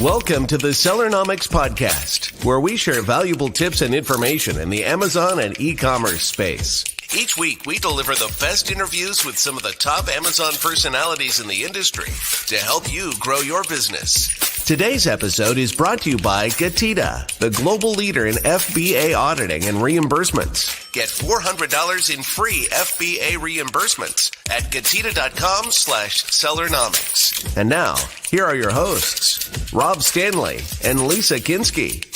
Welcome to the Sellernomics podcast, where we share valuable tips and information in the Amazon and e-commerce space. Each week, we deliver the best interviews with some of the top Amazon personalities in the industry to help you grow your business. Today's episode is brought to you by Getida, the global leader in FBA auditing and reimbursements. Get $400 in free FBA reimbursements at Getida.com/Sellernomics. And now, here are your hosts, Rob Stanley and Lisa Kinski.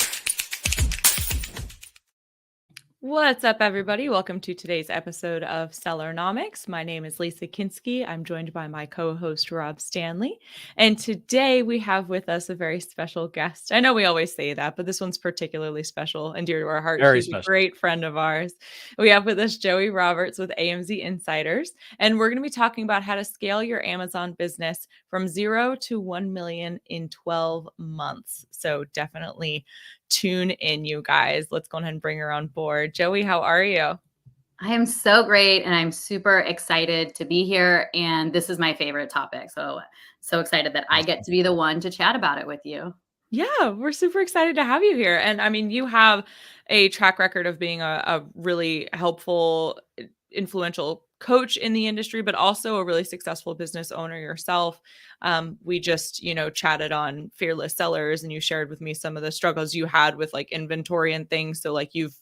What's up, everybody? Welcome to today's episode of Sellernomics. My name is Lisa Kinski. I'm joined by my co-host, Rob Stanley. And today we have with us a very special guest. I know we always say that, but this one's particularly special and dear to our heart. She's a great friend of ours. We have with us Joie Roberts with AMZ Insiders. And we're going to be talking about how to scale your Amazon business from 0 to 1 million in 12 months. So definitely tune in, you guys. Let's go ahead and bring her on board. Joie, how are you? I am so great, and I'm super excited to be here. And this is my favorite topic. So excited that I get to be the one to chat about it with you. Yeah, we're super excited to have you here. And I mean, you have a track record of being a really helpful, influential coach in the industry, but also a really successful business owner yourself. We just, chatted on Fearless Sellers, and you shared with me some of the struggles you had with like inventory and things. So like you've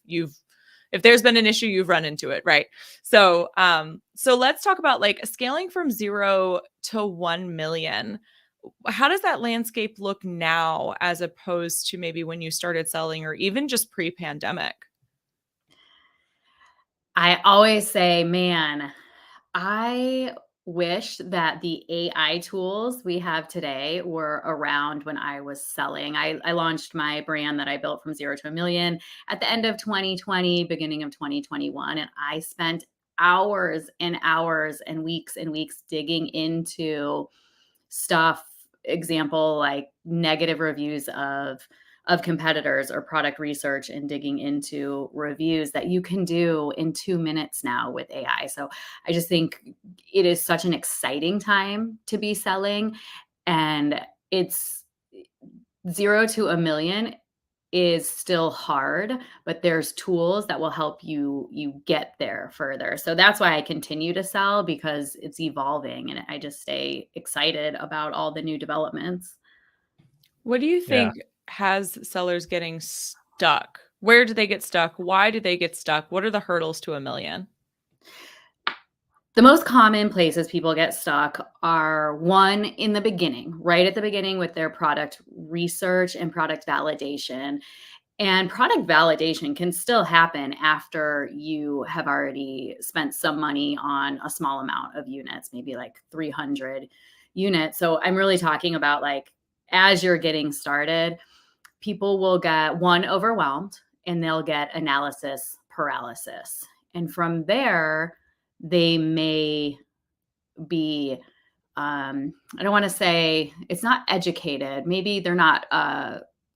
if there's been an issue, you've run into it, right? So let's talk about like scaling from 0 to 1 million. How does that landscape look now as opposed to maybe when you started selling or even just pre-pandemic? I always say, man, I wish that the AI tools we have today were around when I was selling. I launched my brand that I built from 0 to 1 million at the end of 2020, beginning of 2021. And I spent hours and hours and weeks digging into stuff, example, like negative reviews of competitors or product research, and digging into reviews that you can do in 2 minutes now with AI. So I just think it is such an exciting time to be selling, and it's 0 to 1 million is still hard, but there's tools that will help you get there further. So that's why I continue to sell, because it's evolving, and I just stay excited about all the new developments. What do you think has sellers getting stuck? Where do they get stuck? Why do they get stuck? What are the hurdles to 1 million? The most common places people get stuck are, one, in the beginning, right at the beginning with their product research and product validation. And product validation can still happen after you have already spent some money on a small amount of units, maybe like 300 units. So I'm really talking about like, as you're getting started, people will get overwhelmed, and they'll get analysis paralysis. And from there, they may be, I don't want to say it's not educated. Maybe they're not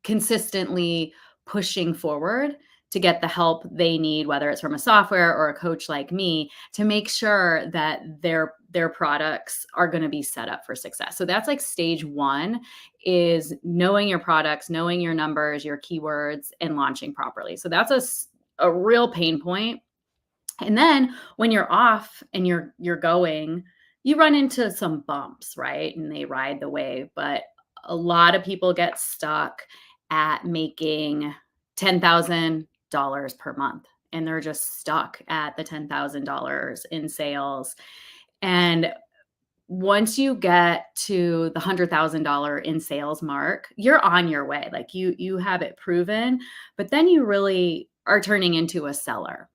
consistently pushing forward to get the help they need, whether it's from a software or a coach like me, to make sure that their products are going to be set up for success. So that's like stage one, is knowing your products, knowing your numbers, your keywords, and launching properly. So that's a real pain point. And then when you're off and you're going, you run into some bumps, right? And they ride the wave. But a lot of people get stuck at making $10,000 per month, and they're just stuck at the $10,000 in sales. And once you get to the $100,000 in sales mark, you're on your way. Like you have it proven, but then you really are turning into a seller.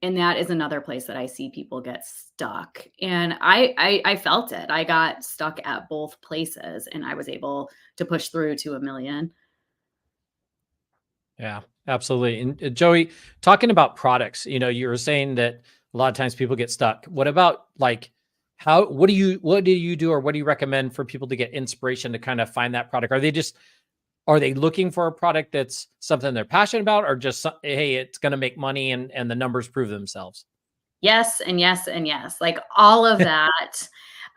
And that is another place that I see people get stuck. And I felt it. I got stuck at both places, and I was able to push through to 1 million. Yeah, absolutely. And Joie, talking about products, you were saying that a lot of times people get stuck. What about like what do you do, or what do you recommend for people to get inspiration to kind of find that product? Are they looking for a product that's something they're passionate about, or just, hey, it's going to make money and the numbers prove themselves? Yes, and yes, and yes. Like all of that.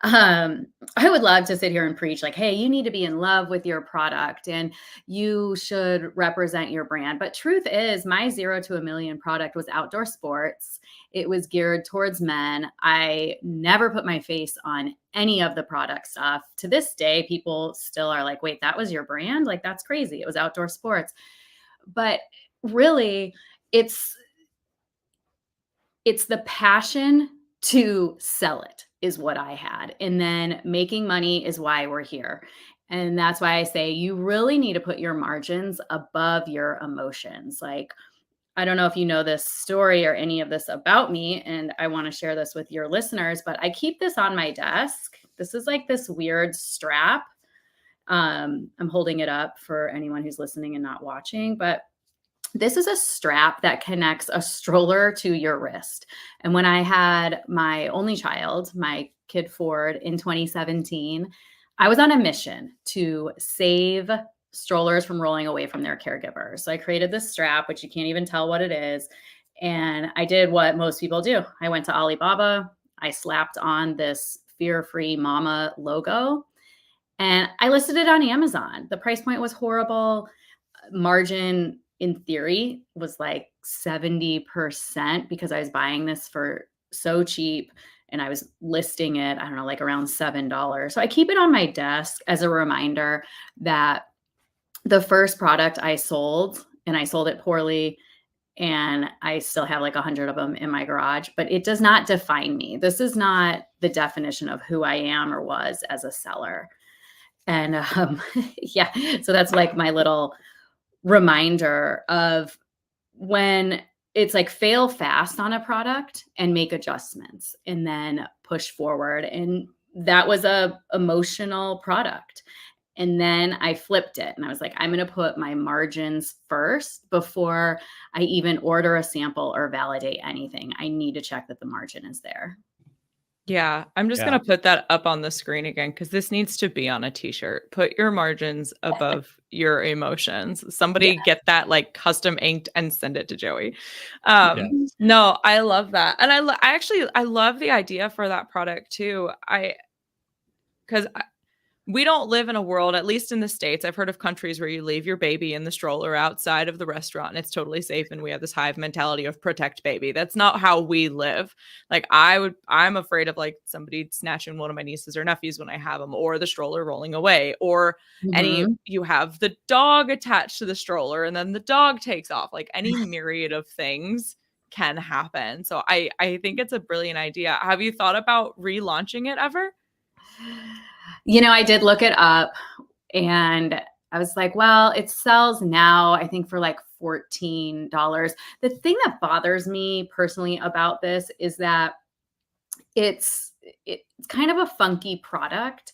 I would love to sit here and preach like, hey, you need to be in love with your product and you should represent your brand. But truth is, my 0 to a million product was outdoor sports. It was geared towards men. I never put my face on any of the product stuff. To this day, people still are like, wait, that was your brand? Like, that's crazy. It was outdoor sports. But really, it's the passion to sell it is what I had. And then making money is why we're here. And that's why I say you really need to put your margins above your emotions. Like, I don't know if you know this story or any of this about me, and I want to share this with your listeners, but I keep this on my desk. This is like this weird strap. I'm holding it up for anyone who's listening and not watching, but this is a strap that connects a stroller to your wrist. And when I had my only child, my kid Ford, in 2017, I was on a mission to save strollers from rolling away from their caregivers. So I created this strap, which you can't even tell what it is. And I did what most people do. I went to Alibaba. I slapped on this fear-free mama logo and I listed it on Amazon. The price point was horrible. Margin in theory was like 70% because I was buying this for so cheap and I was listing it, I don't know, like around $7. So I keep it on my desk as a reminder that the first product I sold, and I sold it poorly, and I still have like 100 of them in my garage, but it does not define me. This is not the definition of who I am or was as a seller. And yeah, so that's like my little reminder of when it's like fail fast on a product and make adjustments and then push forward. And that was a emotional product. And then I flipped it and I was like, I'm going to put my margins first before I even order a sample or validate anything. I need to check that the margin is there. Yeah, I'm just going to put that up on the screen again because this needs to be on a t-shirt. Put your margins above your emotions. Somebody get that like custom inked and send it to Joey. No, I love that. And I love the idea for that product too. Because we don't live in a world, at least in the States, I've heard of countries where you leave your baby in the stroller outside of the restaurant and it's totally safe. And we have this hive mentality of protect baby. That's not how we live. Like I'm afraid of like somebody snatching one of my nieces or nephews when I have them, or the stroller rolling away, or you have the dog attached to the stroller and then the dog takes off. Like any myriad of things can happen. So I think it's a brilliant idea. Have you thought about relaunching it ever? I did look it up and I was like, well, it sells now, I think for like $14. The thing that bothers me personally about this is that it's kind of a funky product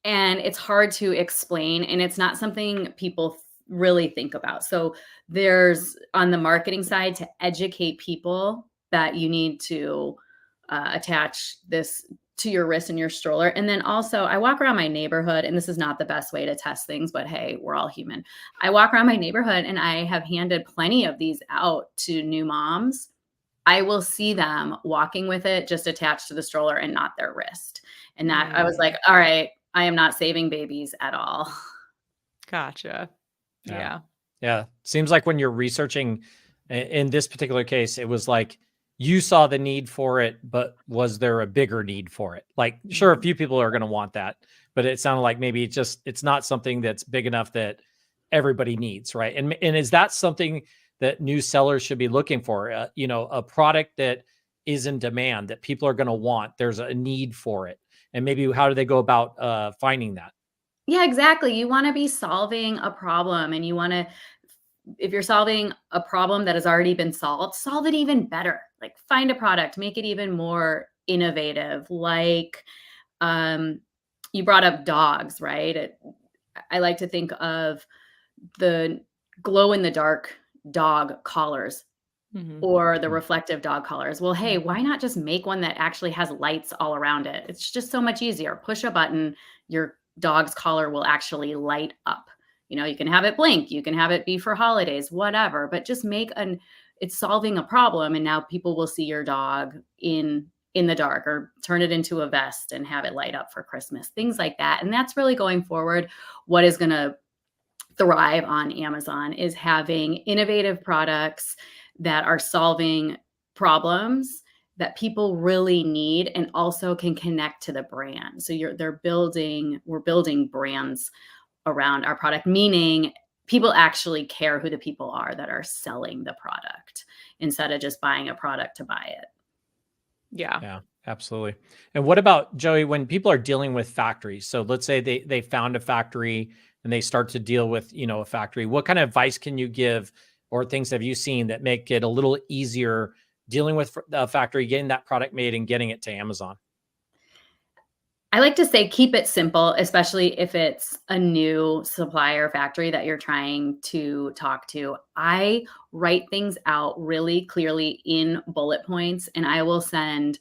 and it's hard to explain and it's not something people really think about. So there's on the marketing side to educate people that you need to attach this to your wrist and your stroller. And then also I walk around my neighborhood, and this is not the best way to test things, but hey, we're all human. I walk around my neighborhood and I have handed plenty of these out to new moms. I will see them walking with it just attached to the stroller and not their wrist. And that I was like, all right, I am not saving babies at all. Gotcha. Yeah. Seems like when you're researching in this particular case, it was like, you saw the need for it, but was there a bigger need for it? Like, sure, a few people are going to want that, but it sounded like maybe it's not something that's big enough that everybody needs, right? And is that something that new sellers should be looking for? A product that is in demand, that people are going to want. There's a need for it, and maybe how do they go about finding that? Yeah, exactly. You want to be solving a problem, and you want to. If you're solving a problem that has already been solved, solve it even better. Like find a product, make it even more innovative. Like you brought up dogs, right? I like to think of the glow in the dark dog collars or the reflective dog collars. Well, hey, why not just make one that actually has lights all around it? It's just so much easier. Push a button, your dog's collar will actually light up. You can have it blink, you can have it be for holidays, whatever, but just it's solving a problem. And now people will see your dog in in the dark, or turn it into a vest and have it light up for Christmas, things like that. And that's really going forward. What is going to thrive on Amazon is having innovative products that are solving problems that people really need and also can connect to the brand. So we're building brands around our product, meaning people actually care who the people are that are selling the product instead of just buying a product to buy it. Yeah, absolutely. And what about, Joey, when people are dealing with factories? So let's say they found a factory and they start to deal with, a factory. What kind of advice can you give, or things have you seen that make it a little easier dealing with a factory, getting that product made and getting it to Amazon? I like to say keep it simple, especially if it's a new supplier factory that you're trying to talk to. I write things out really clearly in bullet points, and I will send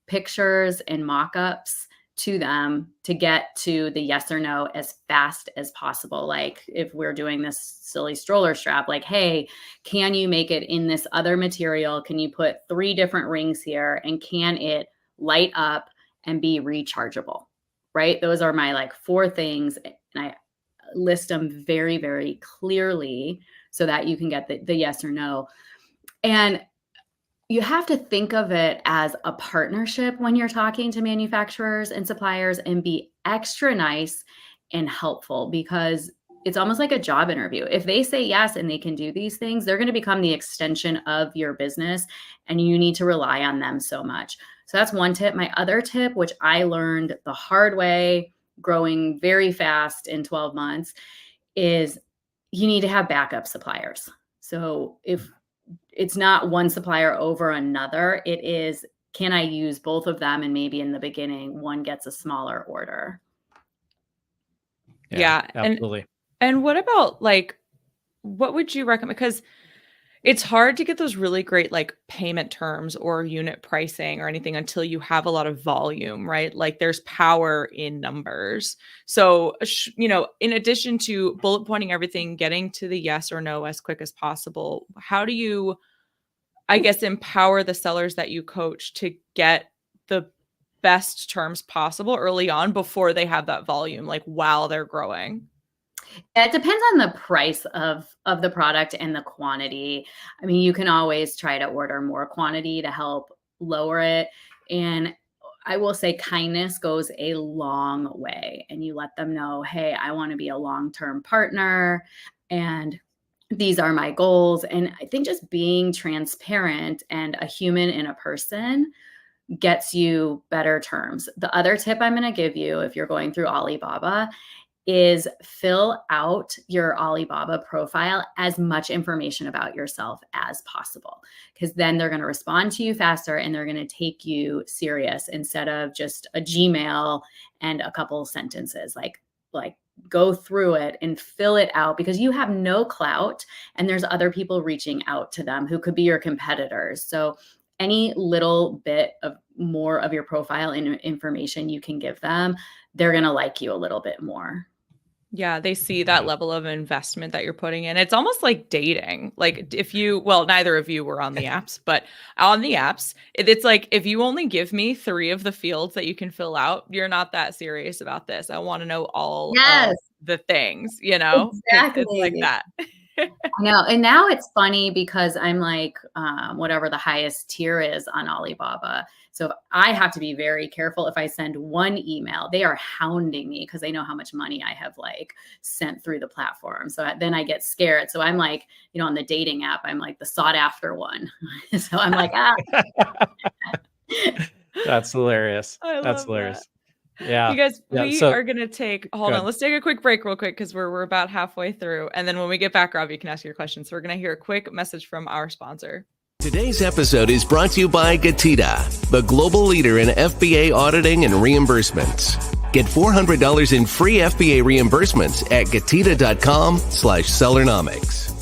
pictures and mock-ups to them to get to the yes or no as fast as possible. Like if we're doing this silly stroller strap, like, hey, can you make it in this other material? Can you put 3 different rings here? And can it light up and be rechargeable, right? Those are my 4 things. And I list them very, very clearly so that you can get the yes or no. And you have to think of it as a partnership when you're talking to manufacturers and suppliers, and be extra nice and helpful, because it's almost like a job interview. If they say yes and they can do these things, they're going to become the extension of your business, and you need to rely on them so much. So that's one tip. My other tip, which I learned the hard way, growing very fast in 12 months, is you need to have backup suppliers. So if it's not one supplier over another, it is, can I use both of them? And maybe in the beginning, one gets a smaller order. Yeah. Absolutely. And what about what would you recommend? Because it's hard to get those really great payment terms or unit pricing or anything until you have a lot of volume, right? There's power in numbers. So, in addition to bullet pointing everything, getting to the yes or no as quick as possible, how do you, I guess, empower the sellers that you coach to get the best terms possible early on before they have that volume, while they're growing? It depends on the price of the product and the quantity. I mean, you can always try to order more quantity to help lower it. And I will say kindness goes a long way. And you let them know, hey, I want to be a long-term partner, and these are my goals. And I think just being transparent and a human and a person gets you better terms. The other tip I'm going to give you, if you're going through Alibaba, is fill out your Alibaba profile as much information about yourself as possible, because then they're going to respond to you faster and they're going to take you serious instead of just a Gmail and a couple of sentences. Like go through it and fill it out, because you have no clout and there's other people reaching out to them who could be your competitors. So any little bit of more of your profile and information you can give them, they're going to like you a little bit more. Yeah, they see that level of investment that you're putting in. It's almost like dating. Neither of you were on the apps, but on the apps, it's like, if you only give me 3 of the fields that you can fill out, you're not that serious about this. I want to know all of the things, Exactly. It's like that. I know. And now it's funny because I'm whatever the highest tier is on Alibaba. So I have to be very careful. If I send one email, they are hounding me because they know how much money I have sent through the platform. So then I get scared. So I'm on the dating app, I'm the sought after one. So I'm That's hilarious. That's hilarious. Yeah. You guys, we are going to hold on. Let's take a quick break real quick, because we're about halfway through. And then when we get back, Rob, you can ask your questions. So we're going to hear a quick message from our sponsor. Today's episode is brought to you by Getida, the global leader in FBA auditing and reimbursements. Get $400 in free FBA reimbursements at Getida.com/Sellernomics.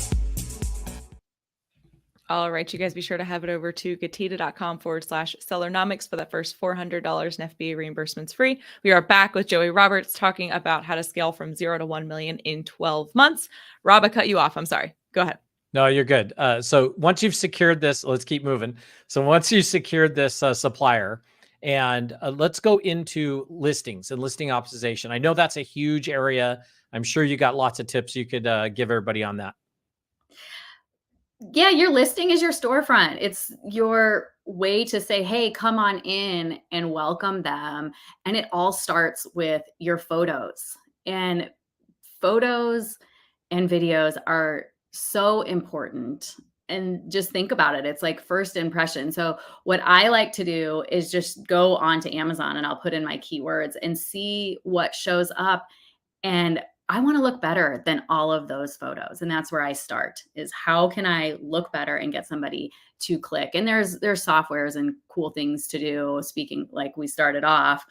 All right, you guys, be sure to head over to Getida.com/Sellernomics for that first $400 in FBA reimbursements free. We are back with Joey Roberts talking about how to scale from 0 to 1 million in 12 months. Rob, I cut you off. I'm sorry. Go ahead. No, you're good. So once you've secured this, let's keep moving. So once you secured this supplier, And let's go into listings and listing optimization. I know that's a huge area. I'm sure you got lots of tips you could give everybody on that. Yeah, your listing is your storefront. It's your way to say, hey, come on in and welcome them. And it all starts with your photos. And photos and videos are so important. And just think about it. It's like first impression. So, what I like to do is just go onto Amazon and I'll put in my keywords and see what shows up. And I want to look better than all of those photos. And that's where I start, is how can I look better and get somebody to click? And there's softwares and cool things to do. Speaking like we started off,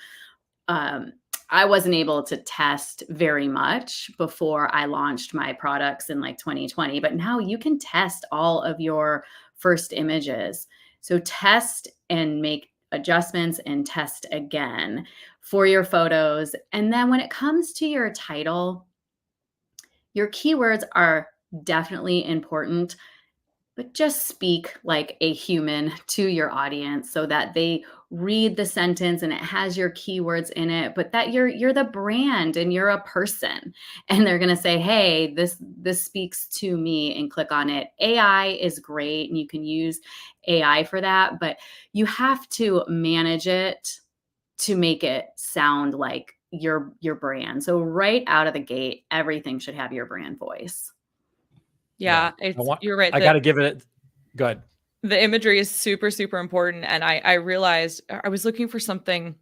I wasn't able to test very much before I launched my products in like 2020, but now you can test all of your first images. So test and make adjustments and test again for your photos. And then when it comes to your title, your keywords are definitely important, but just speak like a human to your audience so that they read the sentence and it has your keywords in it, but that you're the brand and you're a person, and they're going to say, hey, this speaks to me, and click on it. AI is great and you can use AI for that, but you have to manage it to make it sound like your brand. So right out of the gate, everything should have your brand voice. Yeah, you're right. I got to give it. Good. The imagery is super, super important. And I realized I was looking for something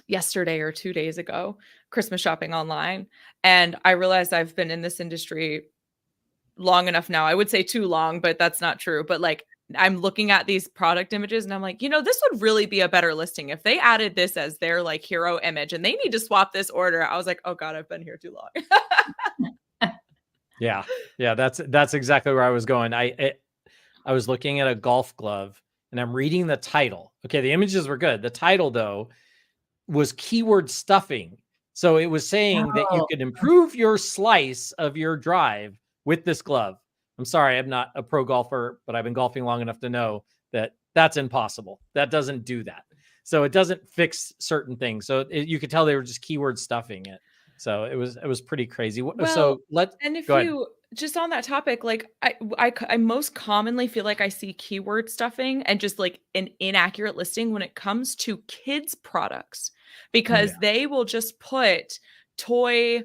yesterday or 2 days ago, Christmas shopping online. And I realized I've been in this industry long enough now. I would say too long, but that's not true. But like, I'm looking at these product images and I'm like, this would really be a better listing if they added this as their like hero image and they need to swap this order. I was like, oh God, I've been here too long. Yeah. That's exactly where I was going. I was looking at a golf glove and I'm reading the title. Okay. The images were good. The title though was keyword stuffing. So it was saying that you could improve your slice of your drive with this glove. I'm sorry, I'm not a pro golfer, but I've been golfing long enough to know that that's impossible. That doesn't do that. So it doesn't fix certain things. So you could tell they were just keyword stuffing it. So it was pretty crazy. So just on that topic, like I most commonly feel like I see keyword stuffing and just like an inaccurate listing when it comes to kids products, because they will just put toy,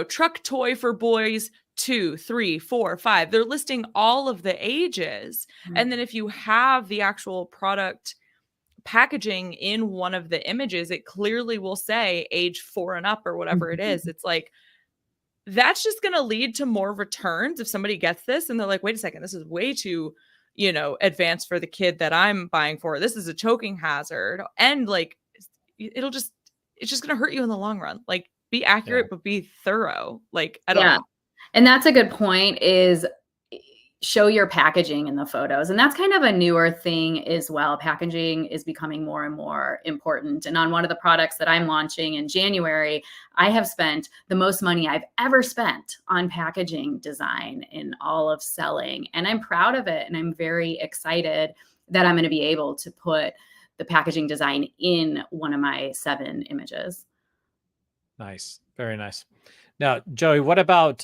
truck toy for boys 2, 3, 4, 5. They're listing all of the ages. Mm-hmm. And then if you have the actual product packaging in one of the images, it clearly will say age 4 and up or whatever it is. It's like, that's just going to lead to more returns if somebody gets this and they're like, wait a second, this is way too, advanced for the kid that I'm buying for. This is a choking hazard. And like, it's just going to hurt you in the long run. Like, be accurate, but be thorough. Like, I don't know. And that's a good point, is show your packaging in the photos. And that's kind of a newer thing as well. Packaging is becoming more and more important. And on one of the products that I'm launching in January, I have spent the most money I've ever spent on packaging design in all of selling. And I'm proud of it. And I'm very excited that I'm going to be able to put the packaging design in one of my 7 images. Nice. Very nice. Now, Joey, what about,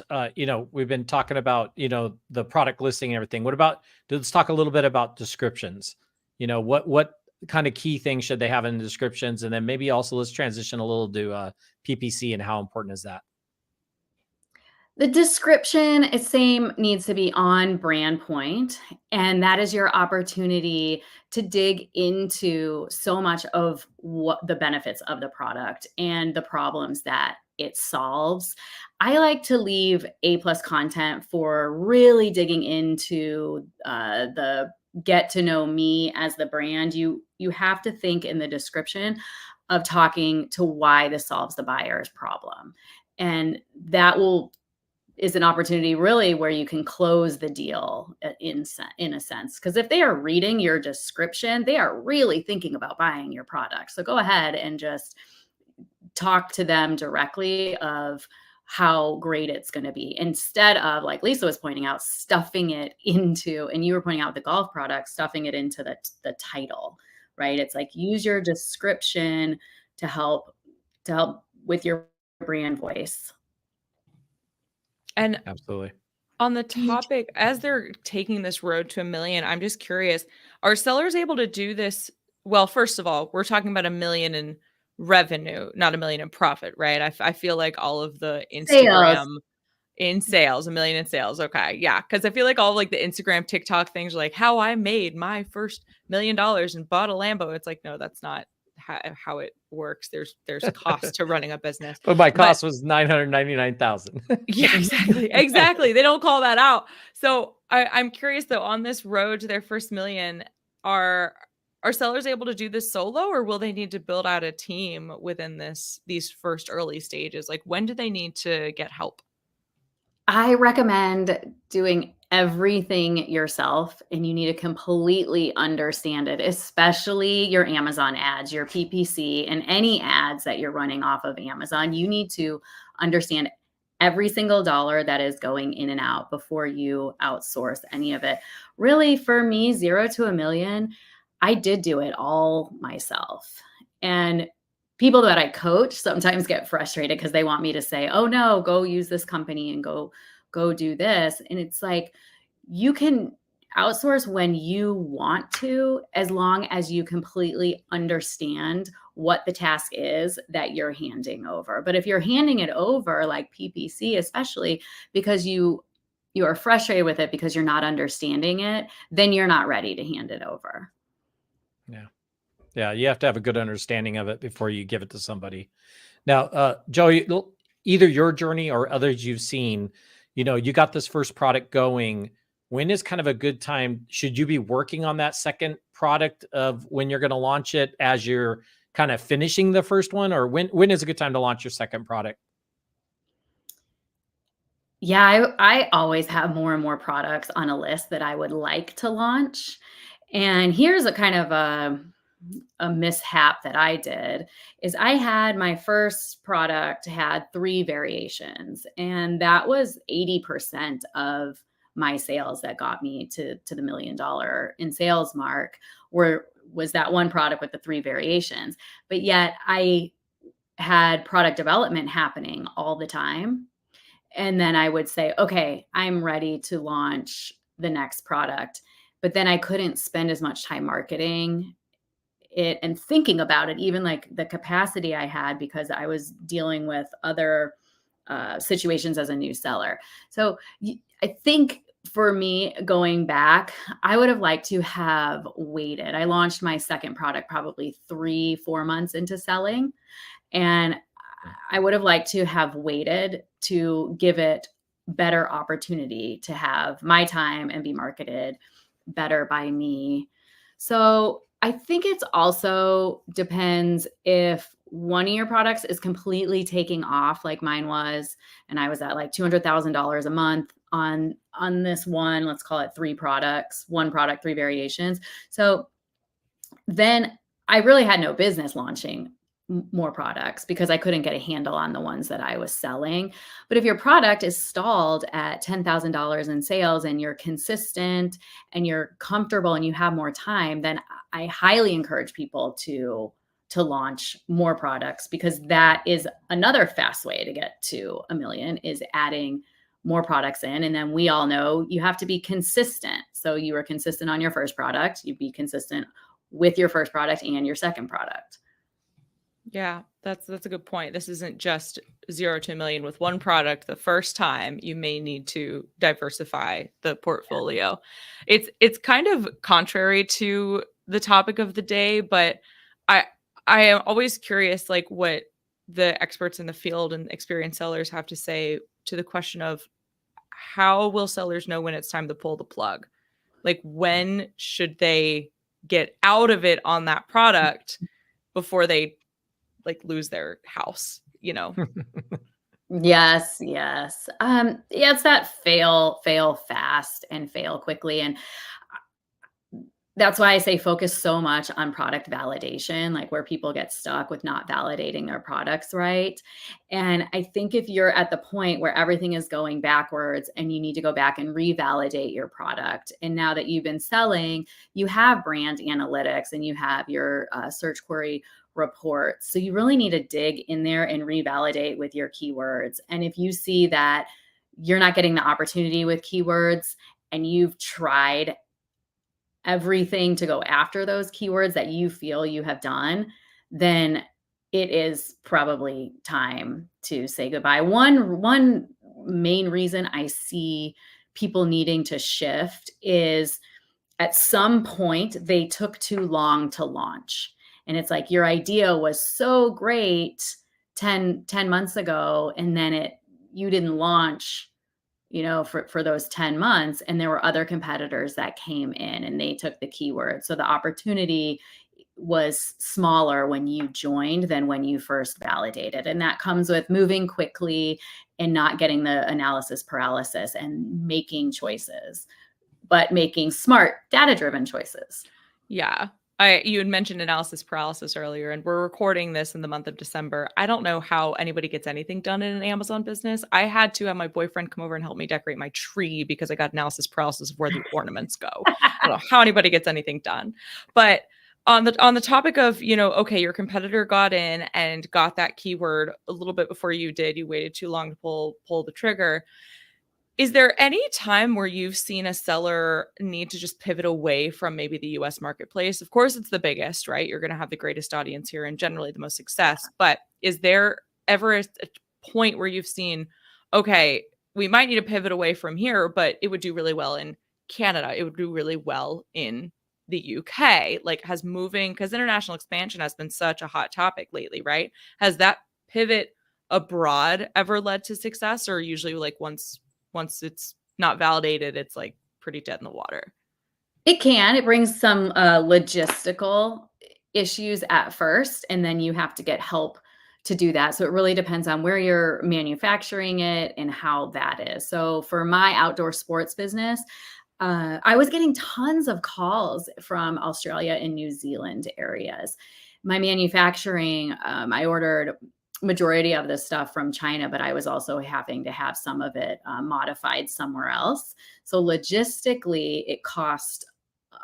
we've been talking about, the product listing and everything. What about, let's talk a little bit about descriptions. What kind of key things should they have in the descriptions? And then maybe also let's transition a little to PPC and how important is that? The description, needs to be on brand point. And that is your opportunity to dig into so much of what the benefits of the product and the problems that it solves. I like to leave A+ content for really digging into the get to know me as the brand. You have to think in the description of talking to why this solves the buyer's problem. And that is an opportunity really where you can close the deal in a sense. Because if they are reading your description, they are really thinking about buying your product. So go ahead and just talk to them directly of how great it's going to be, instead of, like Lisa was pointing out, stuffing it into, and you were pointing out the golf product, stuffing it into the title, right? It's like use your description to help with your brand voice. And Absolutely. on the topic, as they're taking this road to 1 million, I'm just curious, are sellers able to do this? Well, first of all, we're talking about 1 million in revenue, not 1 million in profit, right? I feel like all of the Sales. Instagram in sales, 1 million in sales. Okay. Yeah. Cause I feel like all of like the Instagram, TikTok things are like how I made my first $1 million and bought a Lambo. It's like, no, that's not how it works. There's cost to running a business. But my But cost was 999,000. yeah, exactly. Exactly. They don't call that out. So I'm curious though, on this road to their first million, are are sellers able to do this solo, or will they need to build out a team within these first early stages? Like when do they need to get help? I recommend doing everything yourself, and you need to completely understand it, especially your Amazon ads, your PPC, and any ads that you're running off of Amazon. You need to understand every single dollar that is going in and out before you outsource any of it. Really, for me, 0 to 1 million, I did do it all myself. And people that I coach sometimes get frustrated because they want me to say, "Oh no, go use this company and go do this." And it's like you can outsource when you want to, as long as you completely understand what the task is that you're handing over. But if you're handing it over, like PPC, especially because you are frustrated with it because you're not understanding it, then you're not ready to hand it over. Yeah. Yeah. You have to have a good understanding of it before you give it to somebody. Now, Joey, either your journey or others you've seen, you got this first product going. When is kind of a good time? Should you be working on that second product of when you're going to launch it as you're kind of finishing the first one? Or when is a good time to launch your second product? Yeah, I always have more and more products on a list that I would like to launch. And here's a kind of a mishap that I did is I had my first product had 3 variations, and that was 80% of my sales that got me to the $1 million in sales mark was that one product with the 3 variations. But yet I had product development happening all the time. And then I would say, okay, I'm ready to launch the next product. But then I couldn't spend as much time marketing it and thinking about it, even like the capacity I had, because I was dealing with other situations as a new seller. So I think for me, going back, I would have liked to have waited. I launched my second product probably 3-4 months into selling. And I would have liked to have waited to give it better opportunity to have my time and be marketed better by me. So I think it's also depends if one of your products is completely taking off like mine was, and I was at like $200,000 a month on this one, let's call it 3 products, one product, 3 variations. So then I really had no business launching more products because I couldn't get a handle on the ones that I was selling. But if your product is stalled at $10,000 in sales and you're consistent and you're comfortable and you have more time, then I highly encourage people to launch more products, because that is another fast way to get to 1 million, is adding more products in. And then we all know you have to be consistent. So you were consistent on your first product, you'd be consistent with your first product and your second product. Yeah, that's a good point. This isn't just 0 to 1 million with one product the first time. You may need to diversify the portfolio. It's kind of contrary to the topic of the day, but I I am always curious like what the experts in the field and experienced sellers have to say to the question of how will sellers know when it's time to pull the plug? Like when should they get out of it on that product before they like lose their house, you know? Yes, yes. Yeah, it's that fail fast and fail quickly. And that's why I say focus so much on product validation, like where people get stuck with not validating their products right. And I think if you're at the point where everything is going backwards and you need to go back and revalidate your product, and now that you've been selling, you have brand analytics and you have your search query reports. So you really need to dig in there and revalidate with your keywords. And if you see that you're not getting the opportunity with keywords and you've tried everything to go after those keywords that you feel you have done, then it is probably time to say goodbye. One main reason I see people needing to shift is at some point they took too long to launch. And it's like your idea was so great 10 months ago, and then you didn't launch for those 10 months. And there were other competitors that came in and they took the keyword. So the opportunity was smaller when you joined than when you first validated. And that comes with moving quickly and not getting the analysis paralysis and making choices, but making smart data-driven choices. Yeah. You had mentioned analysis paralysis earlier, and we're recording this in the month of December. I don't know how anybody gets anything done in an Amazon business. I had to have my boyfriend come over and help me decorate my tree because I got analysis paralysis of where the ornaments go. I don't know how anybody gets anything done. But on the topic of, okay, your competitor got in and got that keyword a little bit before you did. You waited too long to pull the trigger. Is there any time where you've seen a seller need to just pivot away from maybe the US marketplace? Of course, it's the biggest, right? You're going to have the greatest audience here and generally the most success. But is there ever a point where you've seen, okay, we might need to pivot away from here, but it would do really well in Canada. It would do really well in the UK. Like, has moving, because international expansion has been such a hot topic lately, right? Has that pivot abroad ever led to success, or usually like once it's not validated, it's like pretty dead in the water? It brings some logistical issues at first, and then you have to get help to do that. So it really depends on where you're manufacturing it and how that is. So for my outdoor sports business, I was getting tons of calls from Australia and New Zealand areas. My manufacturing, I ordered majority of this stuff from China, but I was also having to have some of it modified somewhere else. So logistically, it cost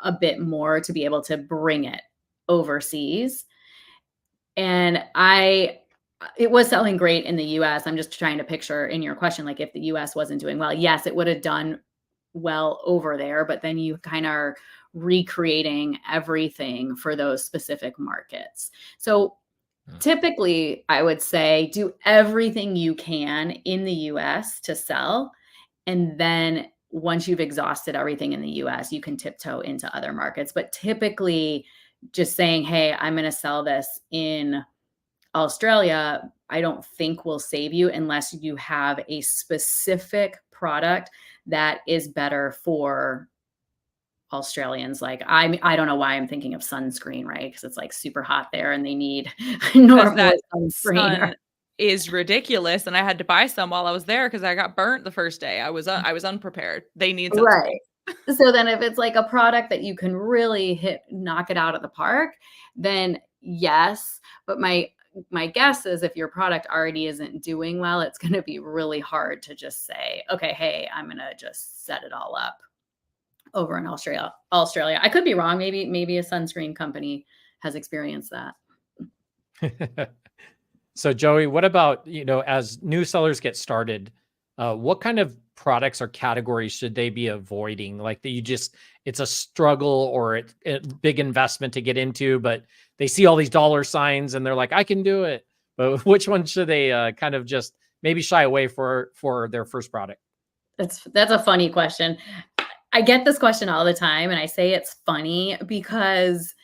a bit more to be able to bring it overseas. And it was selling great in the US. I'm just trying to picture in your question, like if the US wasn't doing well, yes, it would have done well over there, but then you kind of are recreating everything for those specific markets. So typically, I would say do everything you can in the US to sell. And then once you've exhausted everything in the US, you can tiptoe into other markets. But typically, just saying, hey, I'm going to sell this in Australia, I don't think will save you unless you have a specific product that is better for Australians. Like I don't know why I'm thinking of sunscreen, right? Because it's like super hot there and they need normal sunscreen. Sun is ridiculous, and I had to buy some while I was there because I got burnt the first day. I was unprepared. They need sunscreen. Right. So then if it's like a product that you can really knock it out of the park, then yes. But my guess is if your product already isn't doing well, it's going to be really hard to just say, okay, hey, I'm going to just set it all up over in Australia. I could be wrong. Maybe a sunscreen company has experienced that. So Joey, what about, as new sellers get started, what kind of products or categories should they be avoiding? Like that it's a struggle or a big investment to get into, but they see all these dollar signs and they're like, I can do it. But which one should they kind of just maybe shy away for their first product? That's a funny question. I get this question all the time, and I say it's funny because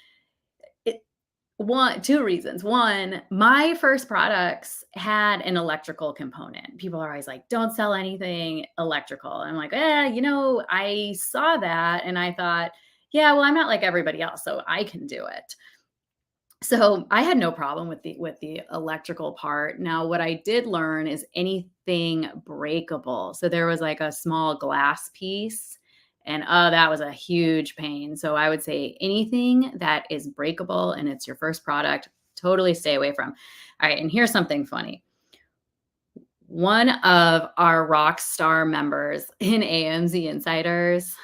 two reasons. One, my first products had an electrical component. People are always like, don't sell anything electrical. I'm like, I saw that and I thought, yeah, well, I'm not like everybody else, so I can do it. So I had no problem with the electrical part. Now, what I did learn is anything breakable. So there was like a small glass piece And that was a huge pain. So I would say anything that is breakable and it's your first product, totally stay away from. All right. And here's something funny. One of our rock star members in AMZ Insiders,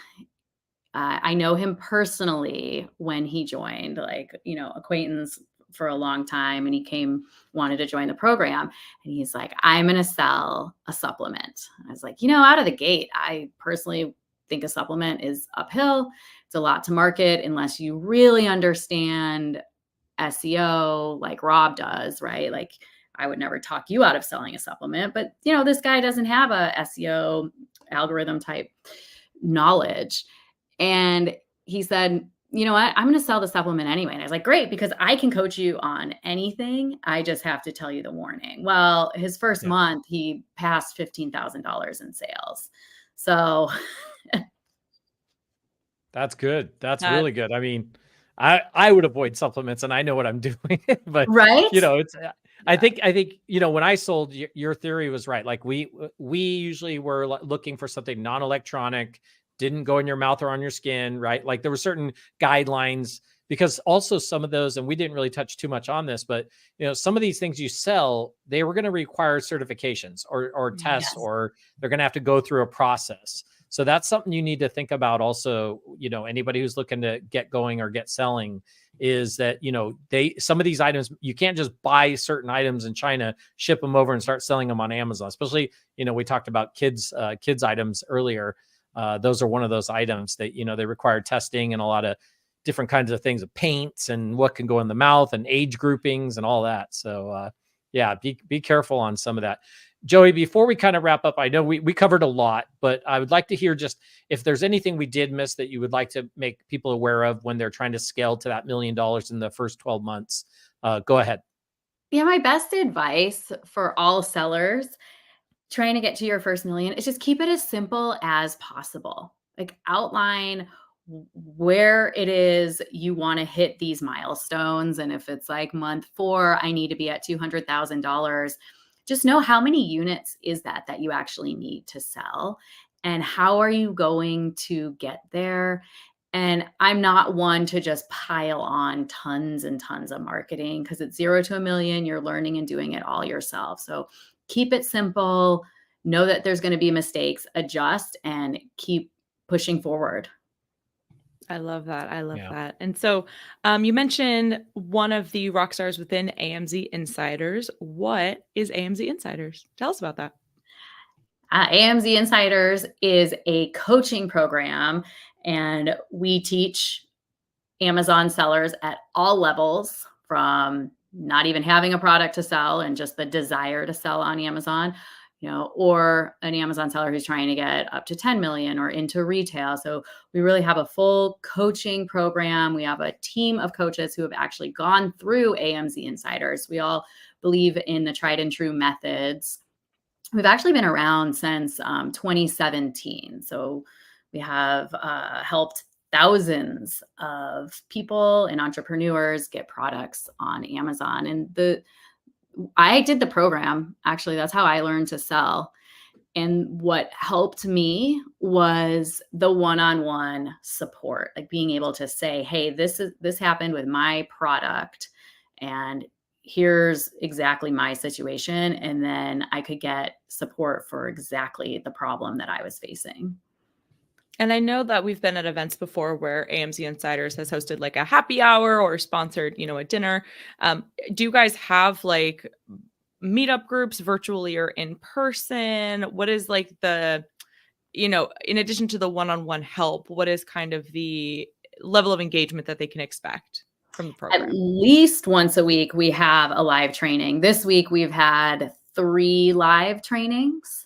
I know him personally when he joined, like, acquaintance for a long time. And he wanted to join the program. And he's like, I'm going to sell a supplement. I was like, out of the gate, I personally think a supplement is uphill. It's a lot to market unless you really understand SEO like Rob does, right? Like, I would never talk you out of selling a supplement, but this guy doesn't have a SEO algorithm type knowledge. And he said, you know what, I'm going to sell the supplement anyway. And I was like, great, because I can coach you on anything. I just have to tell you the warning. Well, his first month, he passed $15,000 in sales. So That's good. That's really good. I mean, I would avoid supplements, and I know what I'm doing, but right. it's, I think, when I sold, your theory was right. Like we usually were looking for something non-electronic, didn't go in your mouth or on your skin, right? Like there were certain guidelines, because also some of those, and we didn't really touch too much on this, but some of these things you sell, they were going to require certifications or tests, or they're going to have to go through a process. So that's something you need to think about also, anybody who's looking to get going or get selling, is that, some of these items, you can't just buy certain items in China, ship them over and start selling them on Amazon. Especially, we talked about kids items earlier. Those are one of those items that, they require testing and a lot of different kinds of things, of paints and what can go in the mouth and age groupings and all that. So be careful on some of that. Joey, before we kind of wrap up, I know we covered a lot, but I would like to hear just if there's anything we did miss that you would like to make people aware of when they're trying to scale to that $1 million in the first 12 months. Go ahead. Yeah, my best advice for all sellers trying to get to your first million is just keep it as simple as possible. Like, outline where it is you want to hit these milestones. And if it's like month 4, I need to be at $200,000. Just know how many units is that you actually need to sell, and how are you going to get there. And I'm not one to just pile on tons and tons of marketing, because it's 0 to $1 million. You're learning and doing it all yourself. So keep it simple. Know that there's going to be mistakes, adjust, and keep pushing forward. I love that. I love that. And so you mentioned one of the rock stars within AMZ Insiders. What is AMZ Insiders? Tell us about that. AMZ Insiders is a coaching program, and we teach Amazon sellers at all levels, from not even having a product to sell and just the desire to sell on Amazon, or an Amazon seller who's trying to get up to 10 million or into retail. So we really have a full coaching program. We have a team of coaches who have actually gone through AMZ Insiders. We all believe in the tried and true methods. We've actually been around since 2017. So we have helped thousands of people and entrepreneurs get products on Amazon. And I did the program. Actually, that's how I learned to sell. And what helped me was the one-on-one support, like being able to say, hey, this happened with my product, and here's exactly my situation. And then I could get support for exactly the problem that I was facing. And I know that we've been at events before where AMZ Insiders has hosted like a happy hour or sponsored, a dinner. Do you guys have like meetup groups virtually or in person? What is like the, in addition to the one-on-one help, what is kind of the level of engagement that they can expect from the program? At least once a week, we have a live training. This week, we've had 3 live trainings.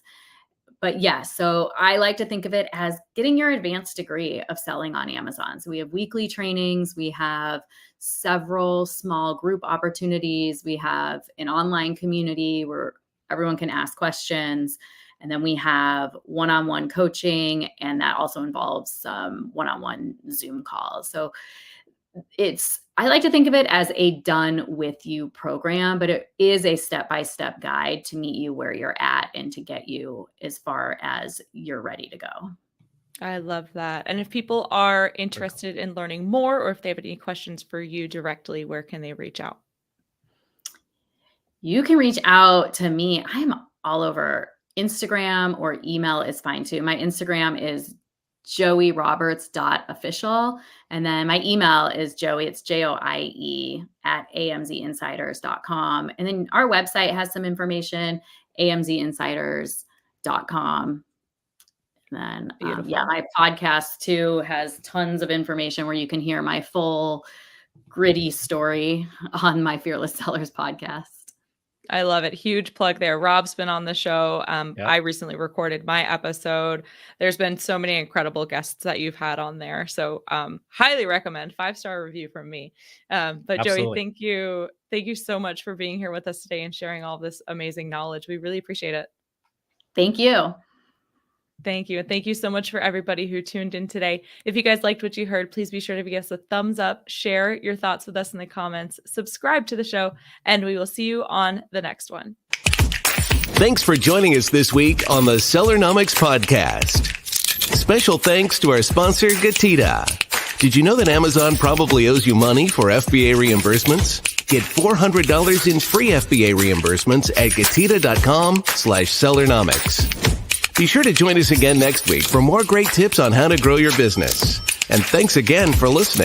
But yes, so I like to think of it as getting your advanced degree of selling on Amazon. So we have weekly trainings. We have several small group opportunities. We have an online community where everyone can ask questions. And then we have one-on-one coaching, and that also involves some one-on-one Zoom calls. So I like to think of it as a done with you program, but it is a step-by-step guide to meet you where you're at and to get you as far as you're ready to go. I love that. And if people are interested in learning more, or if they have any questions for you directly, where can they reach out? You can reach out to me. I'm all over. Instagram or email is fine too. My Instagram is joeyroberts.official. And then my email is Joie, it's JOIE @amzinsiders.com. And then our website has some information, amzinsiders.com. And then, my podcast too has tons of information where you can hear my full gritty story on my Fearless Sellers podcast. I love it. Huge plug there. Rob's been on the show. Yep. I recently recorded my episode. There's been so many incredible guests that you've had on there. So highly recommend. 5-star review from me. But Absolutely. Joey, thank you. Thank you so much for being here with us today and sharing all this amazing knowledge. We really appreciate it. Thank you. Thank you. And thank you so much for everybody who tuned in today. If you guys liked what you heard, please be sure to give us a thumbs up, share your thoughts with us in the comments, subscribe to the show, and we will see you on the next one. Thanks for joining us this week on the Sellernomics podcast. Special thanks to our sponsor, Getida. Did you know that Amazon probably owes you money for FBA reimbursements? Get $400 in free FBA reimbursements at Getida.com/Sellernomics. Be sure to join us again next week for more great tips on how to grow your business. And thanks again for listening.